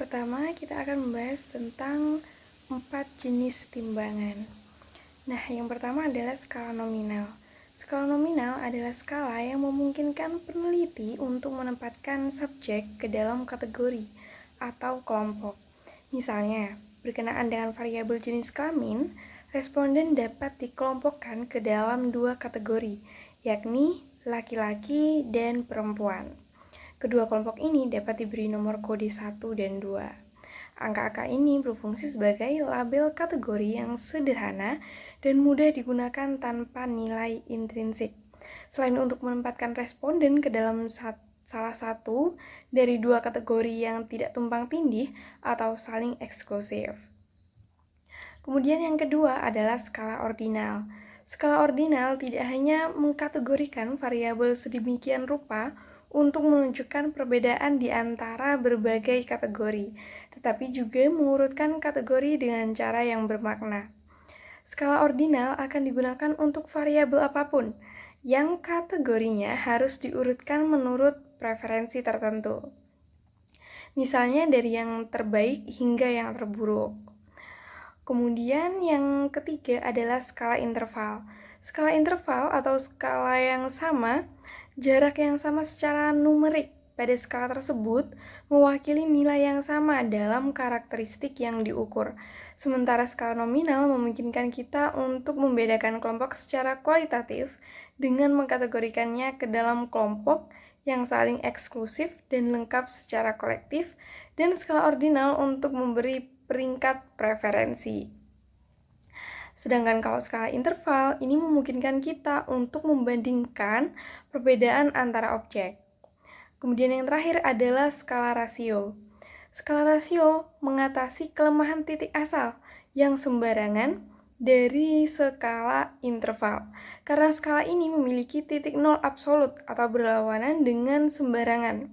pertama kita akan membahas tentang 4 jenis timbangan. Nah, yang pertama adalah skala nominal. Skala nominal adalah skala yang memungkinkan peneliti untuk menempatkan subjek ke dalam kategori atau kelompok. Misalnya, berkenaan dengan variabel jenis kelamin, responden dapat dikelompokkan ke dalam 2 kategori, yakni laki-laki dan perempuan. Kedua kelompok ini dapat diberi nomor kode 1 dan 2. Angka-angka ini berfungsi sebagai label kategori yang sederhana dan mudah digunakan tanpa nilai intrinsik. Selain untuk menempatkan responden ke dalam salah satu dari 2 kategori yang tidak tumpang tindih atau saling eksklusif. Kemudian yang kedua adalah skala ordinal. Skala ordinal tidak hanya mengkategorikan variabel sedemikian rupa untuk menunjukkan perbedaan di antara berbagai kategori, tetapi juga mengurutkan kategori dengan cara yang bermakna. Skala ordinal akan digunakan untuk variabel apapun, yang kategorinya harus diurutkan menurut preferensi tertentu. Misalnya dari yang terbaik hingga yang terburuk. Kemudian yang ketiga adalah skala interval. Skala interval atau skala yang sama, jarak yang sama secara numerik pada skala tersebut mewakili nilai yang sama dalam karakteristik yang diukur. Sementara skala nominal memungkinkan kita untuk membedakan kelompok secara kualitatif dengan mengkategorikannya ke dalam kelompok yang saling eksklusif dan lengkap secara kolektif, dan skala ordinal untuk memberi peringkat preferensi. Sedangkan kalau skala interval, ini memungkinkan kita untuk membandingkan perbedaan antara objek. Kemudian yang terakhir adalah skala rasio. Skala rasio mengatasi kelemahan titik asal yang sembarangan dari skala interval. Karena skala ini memiliki titik nol absolut atau berlawanan dengan sembarangan,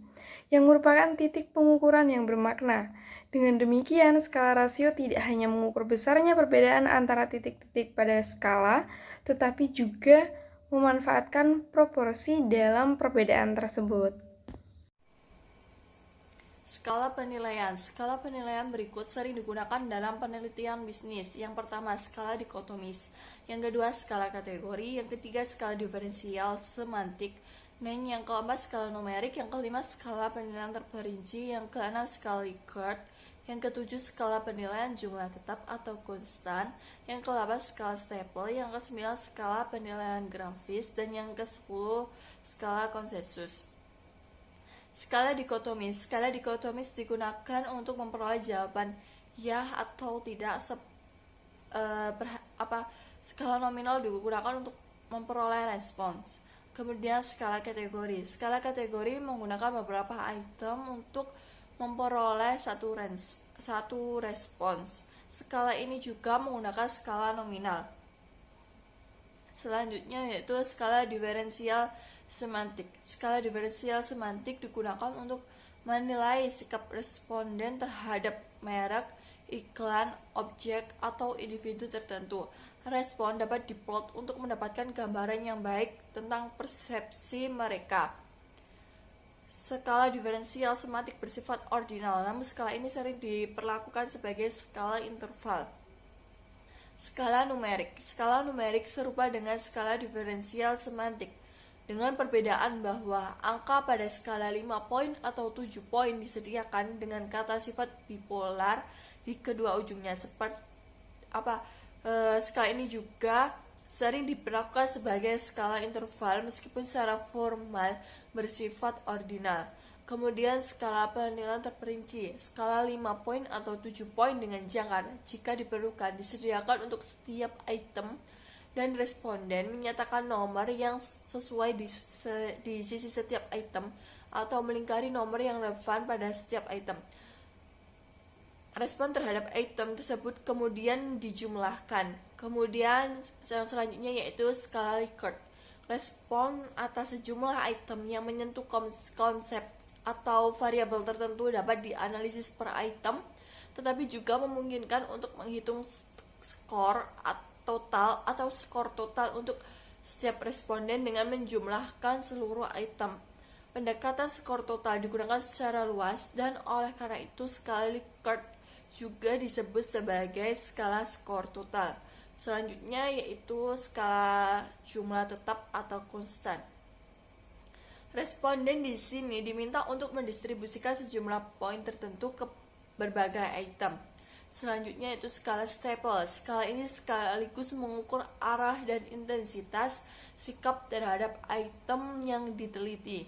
yang merupakan titik pengukuran yang bermakna. Dengan demikian, skala rasio tidak hanya mengukur besarnya perbedaan antara titik-titik pada skala, tetapi juga memanfaatkan proporsi dalam perbedaan tersebut. Skala penilaian. Skala penilaian berikut sering digunakan dalam penelitian bisnis. Yang pertama, skala dikotomis. Yang kedua, skala kategori. Yang ketiga, skala diferensial semantik. Dan yang keempat, skala numerik. Yang kelima, skala penilaian terperinci. Yang keenam, skala Likert. Yang ketujuh, skala penilaian jumlah tetap atau konstan. Yang ke-8, skala staple. Yang ke-9, skala penilaian grafis. Dan yang ke-10, skala konsensus. Skala dikotomis. Skala dikotomis digunakan untuk memperoleh jawaban ya atau tidak. Skala nominal digunakan untuk memperoleh respons. Kemudian skala kategori. Skala kategori menggunakan beberapa item untuk memperoleh satu respons. Skala ini juga menggunakan skala nominal. Selanjutnya yaitu skala diferensial semantik. Skala diferensial semantik digunakan untuk menilai sikap responden terhadap merek, iklan, objek, atau individu tertentu. Respon dapat diplot untuk mendapatkan gambaran yang baik tentang persepsi mereka. Skala diferensial semantik bersifat ordinal, namun skala ini sering diperlakukan sebagai skala interval. Skala numerik. Skala numerik serupa dengan skala diferensial semantik, dengan perbedaan bahwa angka pada skala 5 poin atau 7 poin disediakan dengan kata sifat bipolar di kedua ujungnya. Skala ini juga sering diperlakukan sebagai skala interval meskipun secara formal bersifat ordinal. Kemudian skala penilaian terperinci. Skala 5 poin atau 7 poin dengan jangkar jika diperlukan disediakan untuk setiap item, dan responden menyatakan nomor yang sesuai di sisi setiap item atau melingkari nomor yang relevan pada setiap item. Respon terhadap item tersebut kemudian dijumlahkan. Kemudian yang selanjutnya yaitu skala Likert. Respon atas sejumlah item yang menyentuh konsep atau variabel tertentu dapat dianalisis per item, tetapi juga memungkinkan untuk menghitung skor skor total untuk setiap responden dengan menjumlahkan seluruh item. Pendekatan skor total digunakan secara luas dan oleh karena itu skala Likert juga disebut sebagai skala skor total. Selanjutnya yaitu skala jumlah tetap atau konstan. Responden di sini diminta untuk mendistribusikan sejumlah poin tertentu ke berbagai item. Selanjutnya yaitu skala staple. Skala ini sekaligus mengukur arah dan intensitas sikap terhadap item yang diteliti.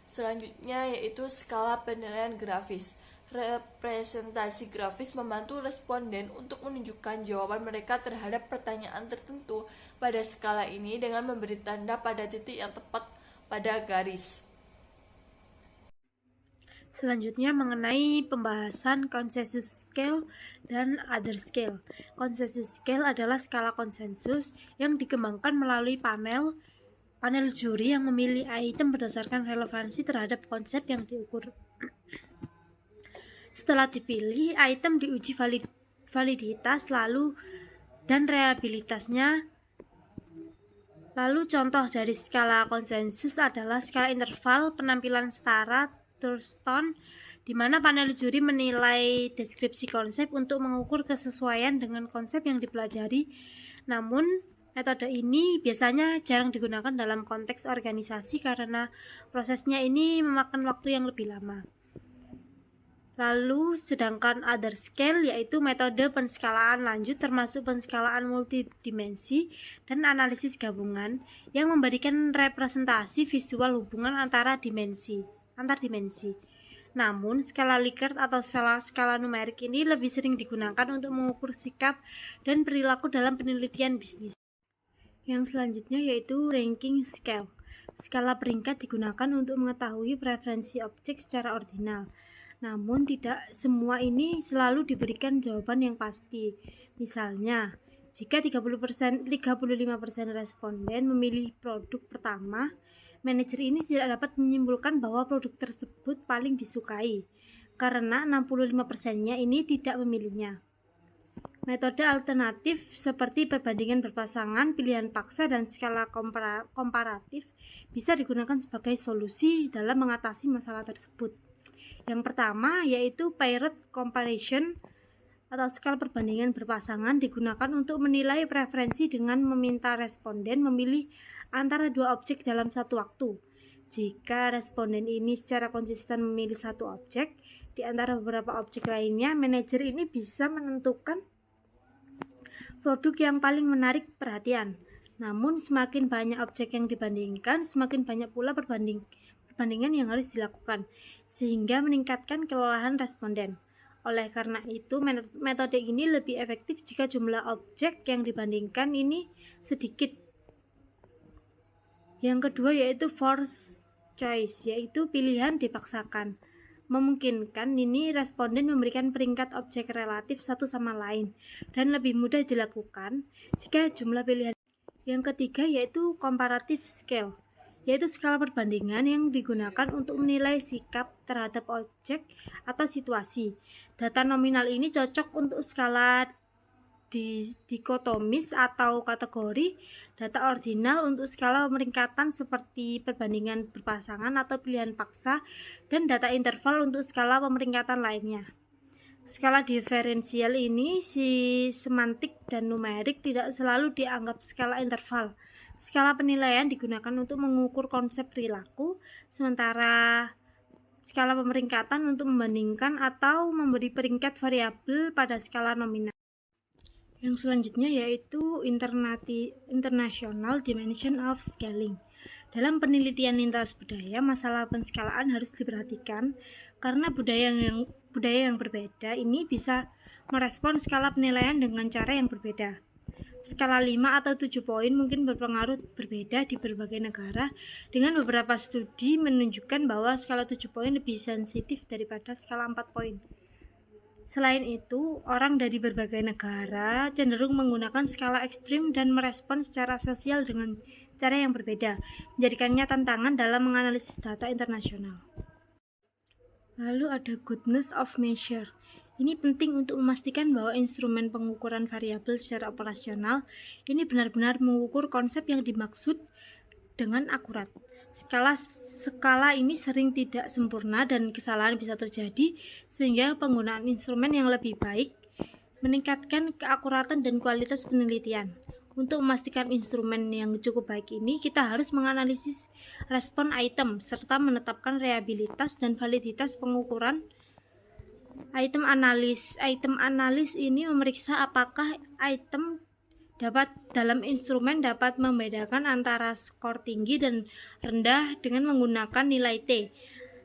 Selanjutnya yaitu skala penilaian grafis. Representasi grafis membantu responden untuk menunjukkan jawaban mereka terhadap pertanyaan tertentu pada skala ini dengan memberi tanda pada titik yang tepat pada garis. Selanjutnya mengenai pembahasan konsensus scale dan other scale. Konsensus scale adalah skala konsensus yang dikembangkan melalui panel juri yang memilih item berdasarkan relevansi terhadap konsep yang diukur. Setelah dipilih, item diuji validitas dan reliabilitasnya. Lalu contoh dari skala konsensus adalah skala interval penampilan setara Thurston, di mana panel juri menilai deskripsi konsep untuk mengukur kesesuaian dengan konsep yang dipelajari. Namun, metode ini biasanya jarang digunakan dalam konteks organisasi karena prosesnya ini memakan waktu yang lebih lama. Lalu, sedangkan other scale yaitu metode penskalaan lanjut termasuk penskalaan multidimensi dan analisis gabungan yang memberikan representasi visual hubungan antar dimensi. Namun, skala Likert atau skala numerik ini lebih sering digunakan untuk mengukur sikap dan perilaku dalam penelitian bisnis. Yang selanjutnya yaitu ranking scale. Skala peringkat digunakan untuk mengetahui preferensi objek secara ordinal. Namun tidak semua ini selalu diberikan jawaban yang pasti. Misalnya, jika 35% responden memilih produk pertama, manajer ini tidak dapat menyimpulkan bahwa produk tersebut paling disukai karena 65%-nya ini tidak memilihnya. Metode alternatif seperti perbandingan berpasangan, pilihan paksa, dan skala komparatif bisa digunakan sebagai solusi dalam mengatasi masalah tersebut. Yang pertama yaitu paired comparison atau skala perbandingan berpasangan digunakan untuk menilai preferensi dengan meminta responden memilih antara dua objek dalam satu waktu. Jika responden ini secara konsisten memilih satu objek di antara beberapa objek lainnya, manajer ini bisa menentukan produk yang paling menarik perhatian. Namun semakin banyak objek yang dibandingkan, semakin banyak pula perbandingan yang harus dilakukan, sehingga meningkatkan kelelahan responden. Oleh karena itu, metode ini lebih efektif jika jumlah objek yang dibandingkan ini sedikit. Yang kedua yaitu forced choice, yaitu pilihan dipaksakan. Memungkinkan ini responden memberikan peringkat objek relatif satu sama lain dan lebih mudah dilakukan jika jumlah pilihan. Yang ketiga yaitu comparative scale, yaitu skala perbandingan yang digunakan untuk menilai sikap terhadap objek atau situasi. Data nominal ini cocok untuk skala dikotomis atau kategori, data ordinal untuk skala pemeringkatan seperti perbandingan berpasangan atau pilihan paksa, dan data interval untuk skala pemeringkatan lainnya. Skala diferensial ini semantik dan numerik tidak selalu dianggap skala interval. Skala penilaian digunakan untuk mengukur konsep perilaku, sementara skala pemeringkatan untuk membandingkan atau memberi peringkat variabel pada skala nominal. Yang selanjutnya yaitu International Dimension of Scaling. Dalam penelitian lintas budaya, masalah penskalaan harus diperhatikan karena budaya yang berbeda ini bisa merespon skala penilaian dengan cara yang berbeda. Skala 5 atau 7 poin mungkin berpengaruh berbeda di berbagai negara, dengan beberapa studi menunjukkan bahwa skala 7 poin lebih sensitif daripada skala 4 poin. Selain itu, orang dari berbagai negara cenderung menggunakan skala ekstrim dan merespon secara sosial dengan cara yang berbeda, menjadikannya tantangan dalam menganalisis data internasional. Lalu ada goodness of measure. Ini penting untuk memastikan bahwa instrumen pengukuran variabel secara operasional ini benar-benar mengukur konsep yang dimaksud dengan akurat. Skala ini sering tidak sempurna dan kesalahan bisa terjadi, sehingga penggunaan instrumen yang lebih baik meningkatkan keakuratan dan kualitas penelitian. Untuk memastikan instrumen yang cukup baik ini, kita harus menganalisis respon item serta menetapkan reliabilitas dan validitas pengukuran. Item analis ini memeriksa apakah item dalam instrumen dapat membedakan antara skor tinggi dan rendah dengan menggunakan nilai T.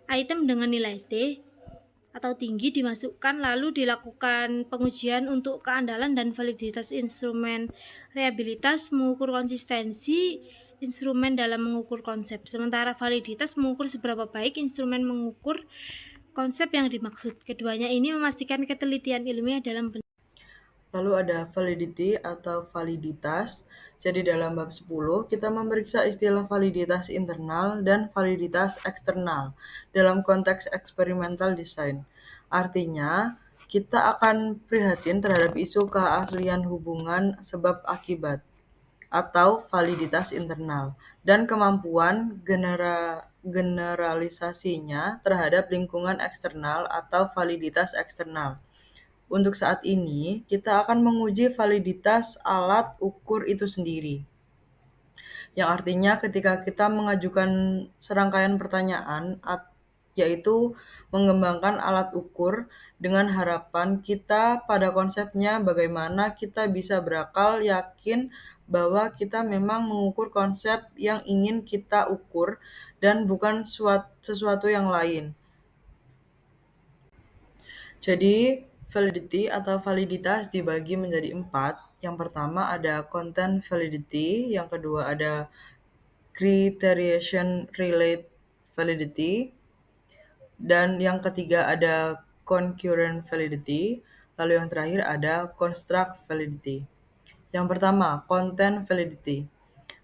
Item dengan nilai T atau tinggi dimasukkan, lalu dilakukan pengujian untuk keandalan dan validitas instrumen. Reliabilitas mengukur konsistensi instrumen dalam mengukur konsep, sementara validitas mengukur seberapa baik instrumen mengukur konsep yang dimaksud. Keduanya ini memastikan ketelitian ilmiah dalam Lalu ada validity atau validitas. Jadi dalam bab 10 kita memeriksa istilah validitas internal dan validitas eksternal dalam konteks eksperimental design. Artinya, kita akan prihatin terhadap isu keaslian hubungan sebab akibat atau validitas internal dan kemampuan generalisasinya terhadap lingkungan eksternal atau validitas eksternal. Untuk saat ini, kita akan menguji validitas alat ukur itu sendiri. Yang artinya ketika kita mengajukan serangkaian pertanyaan, yaitu mengembangkan alat ukur dengan harapan kita pada konsepnya bagaimana kita bisa berakal yakin bahwa kita memang mengukur konsep yang ingin kita ukur dan bukan sesuatu yang lain. Jadi, validity atau validitas dibagi menjadi 4. Yang pertama ada content validity, yang kedua ada criterion relate validity, dan yang ketiga ada concurrent validity, lalu yang terakhir ada construct validity. Yang pertama, content validity.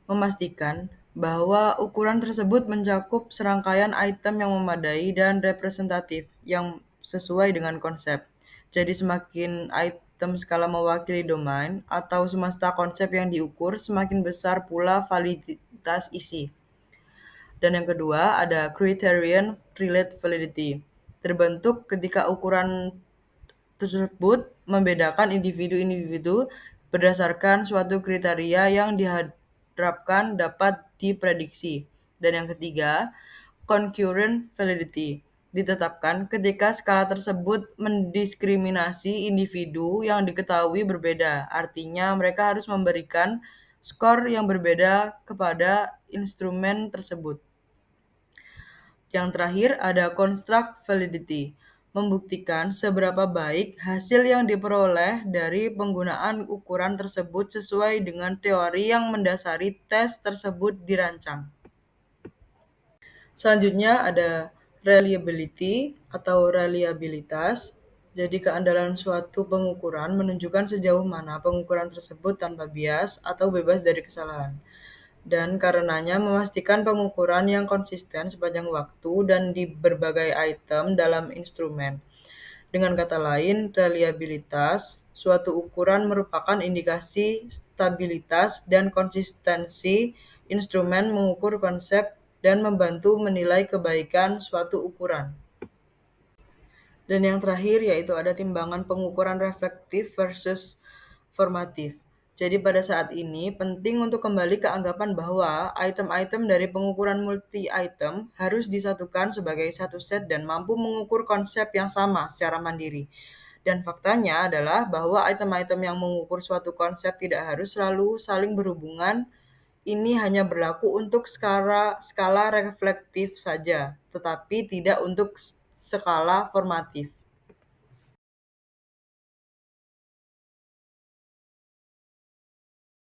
Memastikan bahwa ukuran tersebut mencakup serangkaian item yang memadai dan representatif yang sesuai dengan konsep. Jadi semakin item skala mewakili domain atau semesta konsep yang diukur, semakin besar pula validitas isi. Dan yang kedua ada criterion relate validity. Terbentuk ketika ukuran tersebut membedakan individu-individu berdasarkan suatu kriteria yang diharapkan dapat diprediksi. Dan yang ketiga, concurrent validity ditetapkan ketika skala tersebut mendiskriminasi individu yang diketahui berbeda. Artinya mereka harus memberikan skor yang berbeda kepada instrumen tersebut. Yang terakhir ada construct validity, membuktikan seberapa baik hasil yang diperoleh dari penggunaan ukuran tersebut sesuai dengan teori yang mendasari tes tersebut dirancang. Selanjutnya ada reliability atau reliabilitas. Jadi keandalan suatu pengukuran menunjukkan sejauh mana pengukuran tersebut tanpa bias atau bebas dari kesalahan. Dan karenanya memastikan pengukuran yang konsisten sepanjang waktu dan di berbagai item dalam instrumen. Dengan kata lain, reliabilitas suatu ukuran merupakan indikasi stabilitas dan konsistensi instrumen mengukur konsep dan membantu menilai kebaikan suatu ukuran. Dan yang terakhir yaitu ada timbangan pengukuran reflektif versus formatif. Jadi pada saat ini penting untuk kembali ke anggapan bahwa item-item dari pengukuran multi-item harus disatukan sebagai satu set dan mampu mengukur konsep yang sama secara mandiri. Dan faktanya adalah bahwa item-item yang mengukur suatu konsep tidak harus selalu saling berhubungan. Ini hanya berlaku untuk skala reflektif saja, tetapi tidak untuk skala formatif.